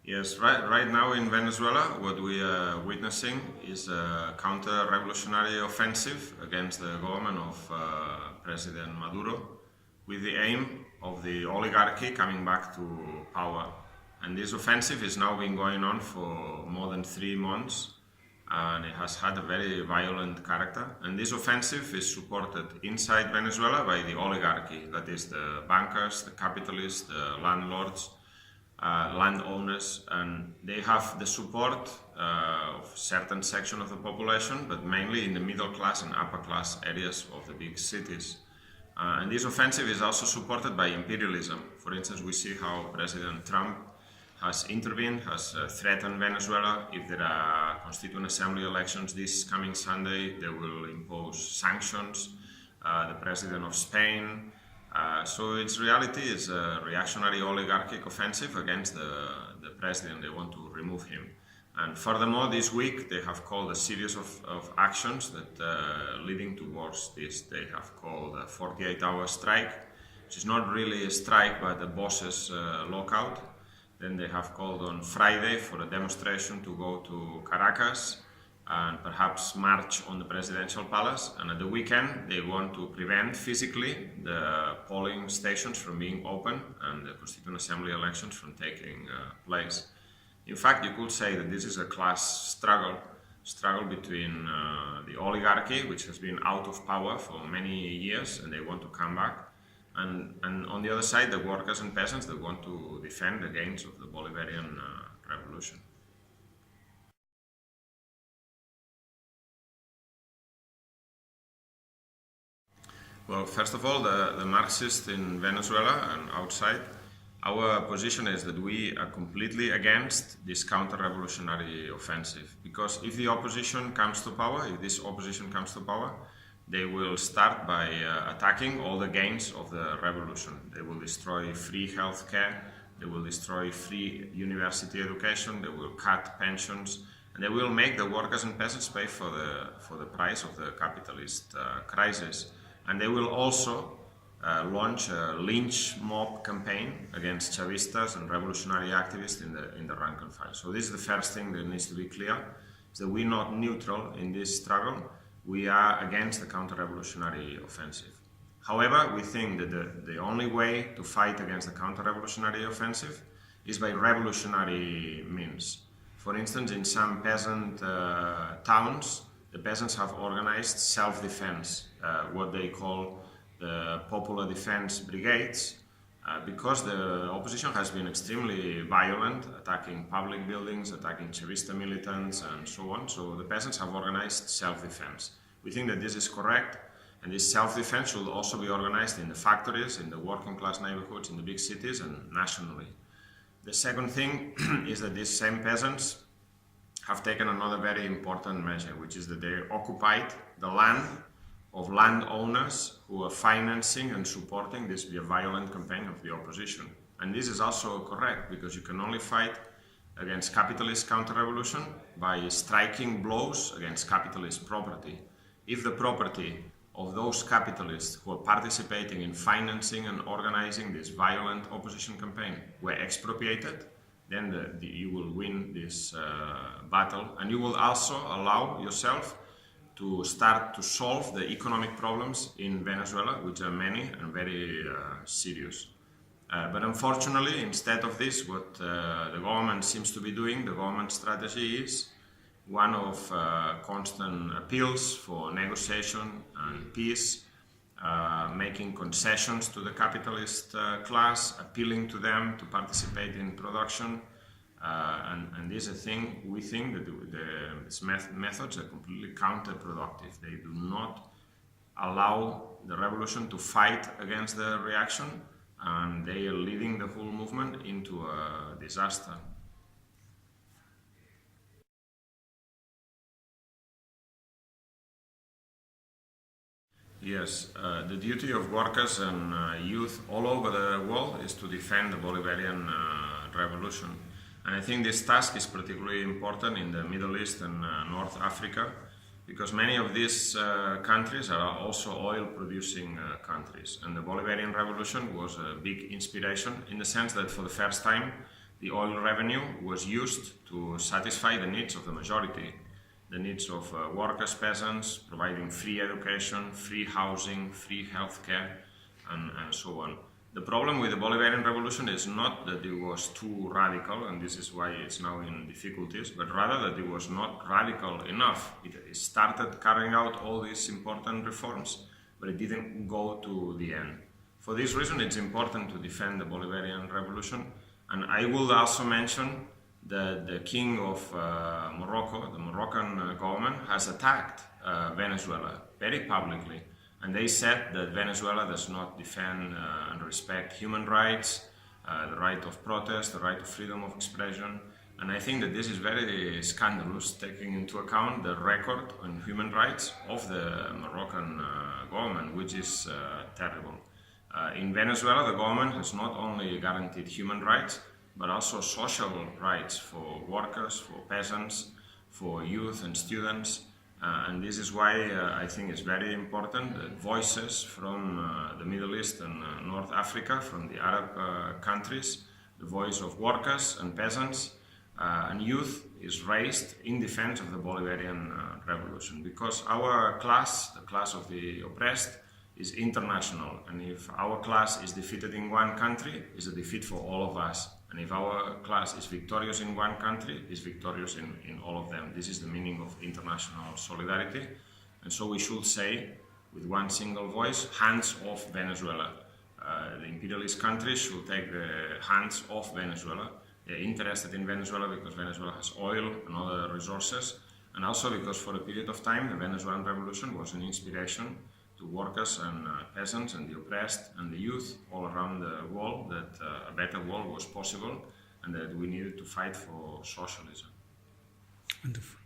Yes, right now in Venezuela, what we are witnessing is a counter-revolutionary offensive against the government of President Maduro, with the aim of the oligarchy coming back to power. And this offensive is now been going on for more than 3 months, and it has had a very violent character. And this offensive is supported inside Venezuela by the oligarchy, that is the bankers, the capitalists, the landlords, landowners, and they have the support of a certain section of the population, but mainly in the middle class and upper class areas of the big cities. And this offensive is also supported by imperialism. For instance, we see how President Trump has intervened, has threatened Venezuela. If there are Constituent Assembly elections this coming Sunday, they will impose sanctions. The President of Spain. So its reality is a reactionary oligarchic offensive against the president. They want to remove him. And furthermore, this week they have called a series of actions that leading towards this. They have called a 48-hour strike, which is not really a strike but a boss's lockout. Then they have called on Friday for a demonstration to go to Caracas and perhaps march on the presidential palace. And at the weekend, they want to prevent physically the polling stations from being open and the Constituent Assembly elections from taking place. In fact, you could say that this is a class struggle between the oligarchy, which has been out of power for many years, and they want to come back. And on the other side, the workers and peasants that want to defend the gains of the Bolivarian revolution. Well, first of all, the Marxists in Venezuela and outside, our position is that we are completely against this counter-revolutionary offensive. Because if the opposition comes to power, if this opposition comes to power, they will start by attacking all the gains of the revolution. They will destroy free health care, they will destroy free university education, they will cut pensions, and they will make the workers and peasants pay for the price of the capitalist crisis. And they will also launch a lynch mob campaign against Chavistas and revolutionary activists in the rank and file. So this is the first thing that needs to be clear, is that we're not neutral in this struggle. We are against the counter-revolutionary offensive. However, we think that the only way to fight against the counter-revolutionary offensive is by revolutionary means. For instance, in some peasant towns, the peasants have organized self-defense, what they call the Popular Defense Brigades, because the opposition has been extremely violent, attacking public buildings, attacking Chavista militants, and so on. So the peasants have organized self-defense. We think that this is correct, and this self-defense should also be organized in the factories, in the working class neighborhoods, in the big cities, and nationally. The second thing is that these same peasants have taken another very important measure, which is that they occupied the land of landowners who are financing and supporting this violent campaign of the opposition. And this is also correct, because you can only fight against capitalist counter-revolution by striking blows against capitalist property. If the property of those capitalists who are participating in financing and organizing this violent opposition campaign were expropriated, then you will win this battle, and you will also allow yourself to start to solve the economic problems in Venezuela, which are many and very serious. But unfortunately, instead of this, what the government seems to be doing, the government strategy is one of constant appeals for negotiation and peace, making concessions to the capitalist class, appealing to them to participate in production, and this is a thing we think that these methods are completely counterproductive. They do not allow the revolution to fight against the reaction, and they are leading the whole movement into a disaster. Yes, the duty of workers and youth all over the world is to defend the Bolivarian revolution. And I think this task is particularly important in the Middle East and North Africa, because many of these countries are also oil-producing countries. And the Bolivarian revolution was a big inspiration, in the sense that for the first time the oil revenue was used to satisfy the needs of the majority, the needs of workers, peasants, providing free education, free housing, free healthcare, and so on. The problem with the Bolivarian Revolution is not that it was too radical, and this is why it's now in difficulties, but rather that it was not radical enough. It started carrying out all these important reforms, but it didn't go to the end. For this reason, it's important to defend the Bolivarian Revolution, and I will also mention that the king of Morocco, the Moroccan government, has attacked Venezuela very publicly. And they said that Venezuela does not defend and respect human rights, the right of protest, the right of freedom of expression. And I think that this is very scandalous, taking into account the record on human rights of the Moroccan government, which is terrible. In Venezuela, the government has not only guaranteed human rights, but also social rights for workers, for peasants, for youth and students. And this is why I think it's very important that voices from the Middle East and North Africa, from the Arab countries, the voice of workers and peasants and youth is raised in defense of the Bolivarian Revolution, because our class, the class of the oppressed, is international, and if our class is defeated in one country, it's a defeat for all of us. And if our class is victorious in one country, it's victorious in all of them. This is the meaning of international solidarity. And so we should say, with one single voice, hands off Venezuela. The imperialist countries should take the hands off Venezuela. They're interested in Venezuela because Venezuela has oil and other resources, and also because for a period of time, the Venezuelan Revolution was an inspiration to workers and peasants and the oppressed and the youth all around the world, that a better world was possible and that we needed to fight for socialism. Wonderful.